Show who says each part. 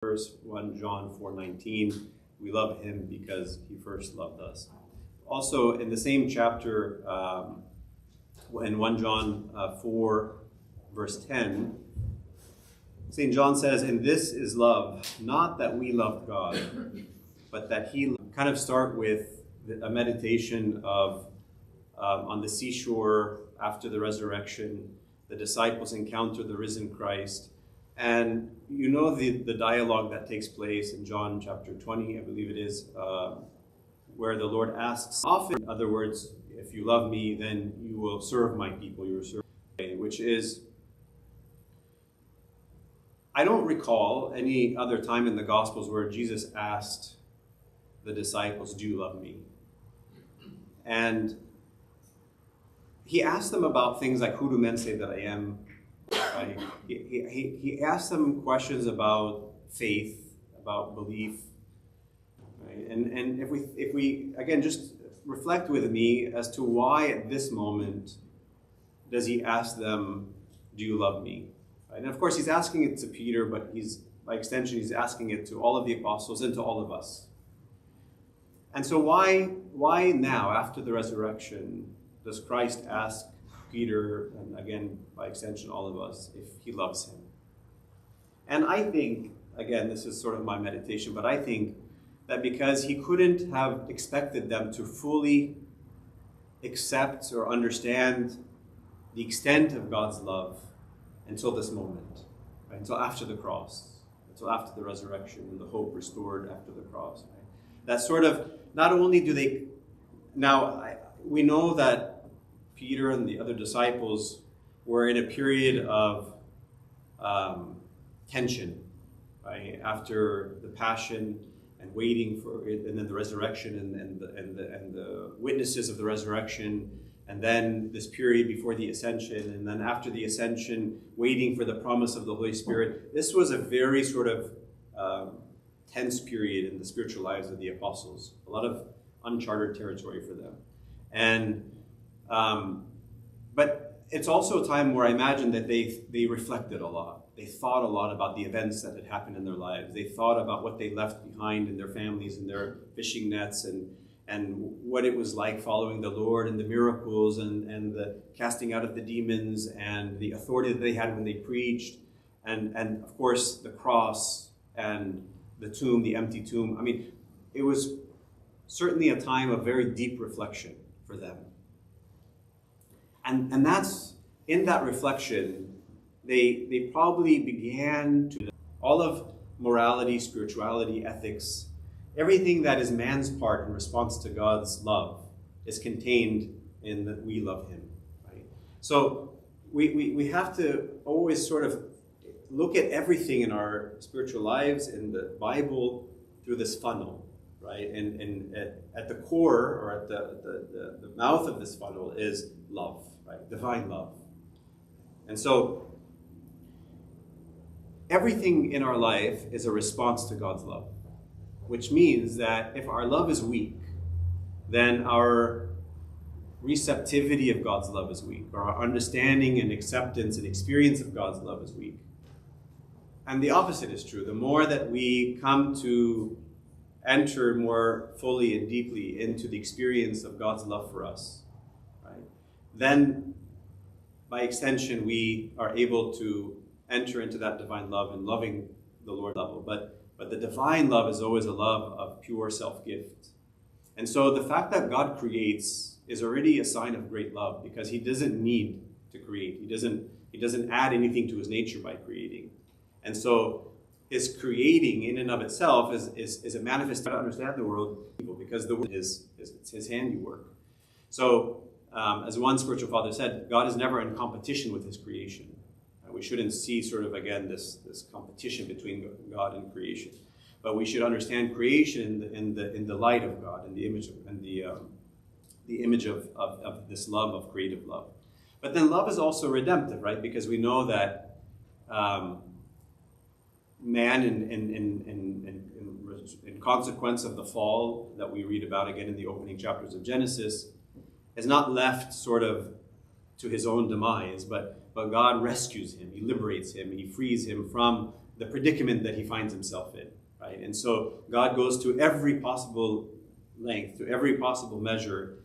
Speaker 1: verse 1 John 4:19. We love him because he first loved us. Also, in the same chapter, in 1 John 4, verse 10, St. John says, "And this is love, not that we loved God, but that he..." Kind of start with a meditation of on the seashore after the resurrection. The disciples encounter the risen Christ. And you know the dialogue that takes place in John chapter 20, I believe it is, where the Lord asks, often, in other words, if you love me, then you will serve my people, you will serve me, which is, I don't recall any other time in the Gospels where Jesus asked the disciples, "Do you love me?" And he asked them about things like, "Who do men say that I am?" Right? He asked them questions about faith, about belief. Right? And if we again just reflect with me as to why at this moment does he ask them, "Do you love me?" Right? And of course he's asking it to Peter, but by extension he's asking it to all of the apostles and to all of us. And so why now, after the resurrection, does Christ ask Peter, and again, by extension, all of us, if he loves him? And I think, again, this is sort of my meditation, but I think that because he couldn't have expected them to fully accept or understand the extent of God's love until this moment, right? Until after the cross, until after the resurrection and the hope restored after the cross. Right? That sort of, not only do they, we know that Peter and the other disciples were in a period of tension, right? After the passion and waiting for it, and then the resurrection and the witnesses of the resurrection, and then this period before the ascension, and then after the ascension, waiting for the promise of the Holy Spirit. This was a very sort of tense period in the spiritual lives of the apostles. A lot of uncharted territory for them. And but it's also a time where I imagine that they reflected a lot. They thought a lot about the events that had happened in their lives. They thought about what they left behind in their families and their fishing nets, and what it was like following the Lord, and the miracles and the casting out of the demons and the authority that they had when they preached, and of course the cross and the tomb, the empty tomb. I mean, it was certainly a time of very deep reflection for them. And that's, in that reflection, they probably began to, all of morality, spirituality, ethics, everything that is man's part in response to God's love is contained in that we love him. Right? So we have to always sort of look at everything in our spiritual lives, in the Bible, through this funnel, right? And at the core, or at the mouth of this funnel, is love, right? Divine love. And so everything in our life is a response to God's love, which means that if our love is weak, then our receptivity of God's love is weak, or our understanding and acceptance and experience of God's love is weak. And the opposite is true. The more that we come to enter more fully and deeply into the experience of God's love for us, right, then by extension we are able to enter into that divine love and loving the Lord level. But the divine love is always a love of pure self-gift. And so the fact that God creates is already a sign of great love, because he doesn't need to create. He doesn't add anything to his nature by creating. And so his creating in and of itself is a manifestation to understand the world, because the world is his handiwork. So as one spiritual father said, God is never in competition with his creation. We shouldn't see sort of, again, this competition between God and creation, but we should understand creation in the light of God, in the image of this love, of creative love. But then love is also redemptive, right? Because we know that man, in consequence of the fall that we read about again in the opening chapters of Genesis, is not left sort of to his own demise, but God rescues him, he liberates him, he frees him from the predicament that he finds himself in, right? And so God goes to every possible length, to every possible measure